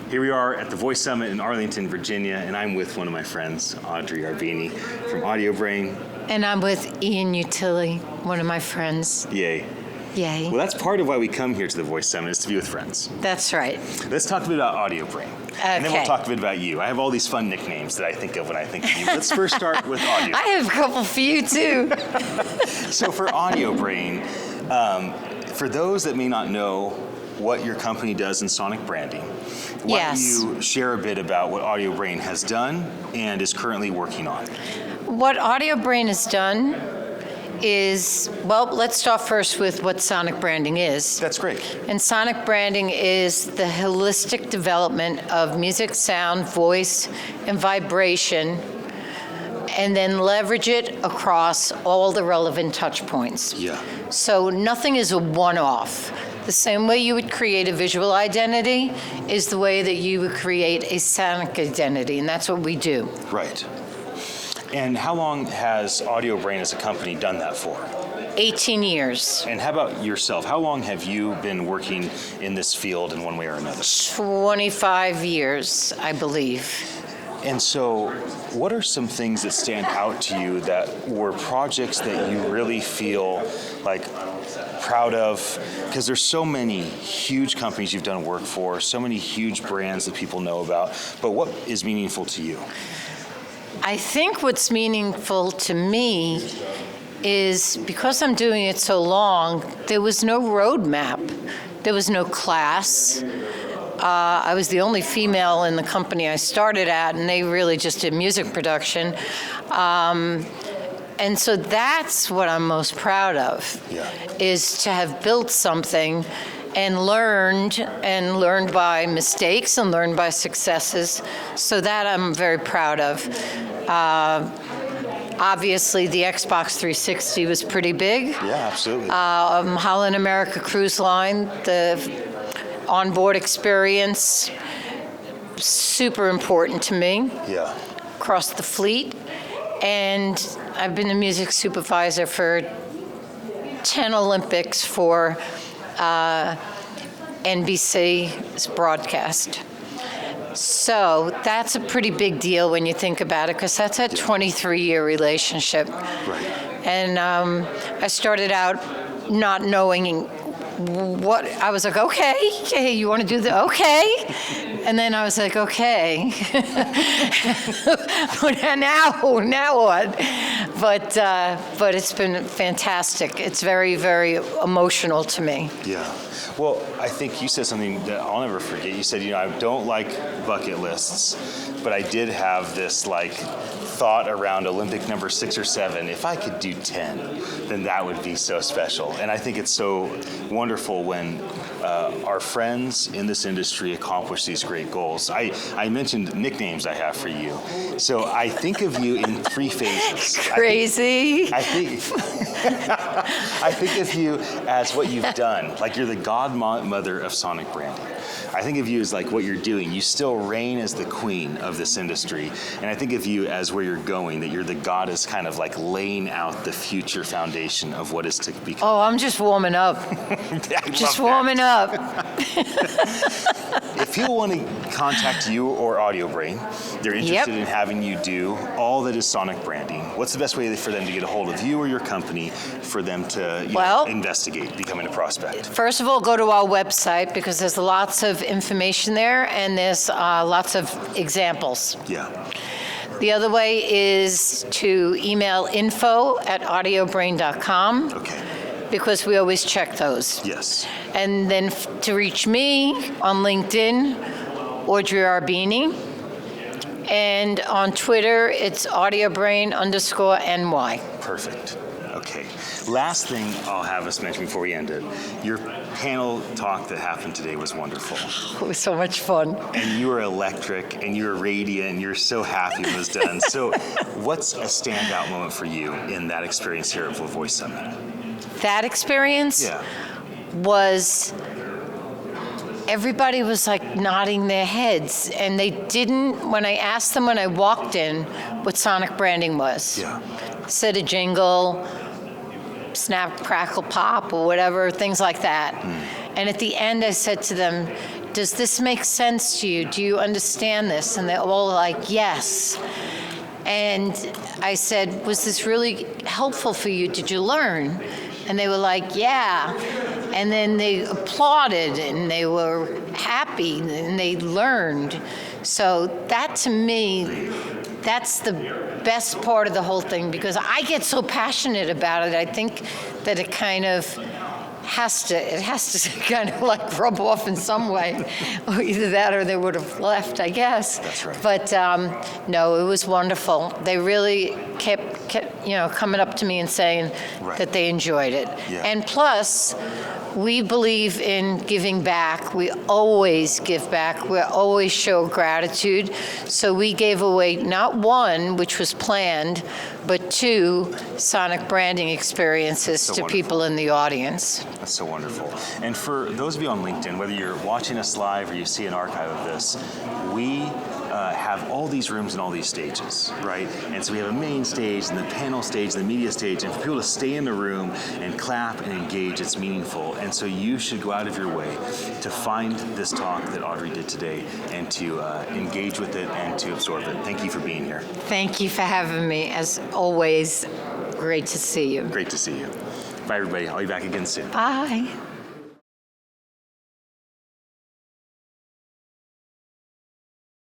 Here we are at the Voice Summit in Arlington, Virginia, and I'm with one of my friends, Audrey Arbeeny from Audiobrain. And I'm with Ian Utile, one of my friends. Yay. Yay. Well, that's part of why we come here to the Voice Summit, is to be with friends. That's right. Let's talk a bit about Audiobrain. Okay. And then we'll talk a bit about you. I have all these fun nicknames that I think of when I think of you. Let's first start with Audio. I have a couple for you, too. So for Audiobrain, for those that may not know what your company does in sonic branding, why don't you share a bit about what Audiobrain has done and is currently working on? What Audiobrain has done is, well, let's start first with what sonic branding is. That's great. And sonic branding is the holistic development of music, sound, voice, and vibration, and then leverage it across all the relevant touch points. Yeah. So nothing is a one-off. The same way you would create a visual identity is the way that you would create a sonic identity, and that's what we do. Right. And how long has Audiobrain as a company done that for? 18 years. And how about yourself? How long have you been working in this field in one way or another? 25 years, I believe. And so, what are some things that stand out to you that were projects that you really feel like proud of? Because there's so many huge companies you've done work for, so many huge brands that people know about, but what is meaningful to you? I think what's meaningful to me is because I'm doing it so long, there was no roadmap. There was no class. I was the only female in the company I started at, and they really just did music production. And so that's what I'm most proud of, is to have built something and learned by mistakes and learned by successes. So that I'm very proud of. Obviously, the Xbox 360 was pretty big. Yeah, absolutely. Holland America Cruise Line, the onboard experience, super important to me. Yeah. Across the fleet. And I've been a music supervisor for 10 Olympics for NBC's broadcast. So that's a pretty big deal when you think about it, because that's a 23-year relationship. Right. And I started out not knowing what, I was like, okay, you want to do the, okay. And then I was like, okay. now what? But it's been fantastic. It's very, very emotional to me. Yeah. Well, I think you said something that I'll never forget. You said, I don't like bucket lists, but I did have this thought around Olympic number 6 or 7. If I could do 10, then that would be so special. And I think it's so wonderful when our friends in this industry accomplish these great goals. I mentioned nicknames I have for you. So I think of you in 3 phases. Crazy. I think of you as what you've done. Like you're the godmother of sonic branding. I think of you as what you're doing. You still reign as the queen of this industry. And I think of you as where you're going, that you're the goddess kind of laying out the future foundation of what is to become. Oh, I'm just warming up. Just warming up. If people want to contact you or Audiobrain, they're interested in having you do all that is sonic branding. What's the best way for them to get a hold of you or your company for them to investigate becoming a prospect? First of all, go to our website, because there's lots of information there and there's lots of examples. Yeah. The other way is to email info@audiobrain.com. Okay. Because we always check those. Yes. And then to reach me on LinkedIn, Audrey Arbeeny. And on Twitter, it's Audiobrain_NY. Perfect. Okay. Last thing I'll have us mention before we end it. Your panel talk that happened today was wonderful. It was so much fun. And you were electric, and you were radiant, and you're so happy it was done. So what's a standout moment for you in that experience here at the Voice Summit? That experience was, everybody was nodding their heads, and they didn't, when I asked them when I walked in what sonic branding was. Yeah. Said a jingle, snap, crackle, pop, or whatever, things like that. And at the end, I said to them, does this make sense to you? Do you understand this? And they're all like, yes. And I said, was this really helpful for you? Did you learn? And they were like, yeah. And then they applauded and they were happy and they learned. So that to me, that's the best part of the whole thing, because I get so passionate about it. I think that it kind of has to kind of like rub off in some way, or either that or they would have left, I guess. That's right. But no, it was wonderful. They really kept coming up to me and saying that they enjoyed it. Yeah. And plus, we believe in giving back. We always give back. We always show gratitude. So we gave away not one, which was planned, but 2 sonic branding experiences to wonderful. people in the audience. That's so wonderful. And for those of you on LinkedIn, whether you're watching us live or you see an archive of this, we have all these rooms and all these stages, right? And so we have a main stage and the panel stage and the media stage, and for people to stay in the room and clap and engage, it's meaningful. And so you should go out of your way to find this talk that Audrey did today and to engage with it and to absorb it. Thank you for being here. Thank you for having me. As always, great to see you. Great to see you. Bye, everybody. I'll be back again soon. Bye.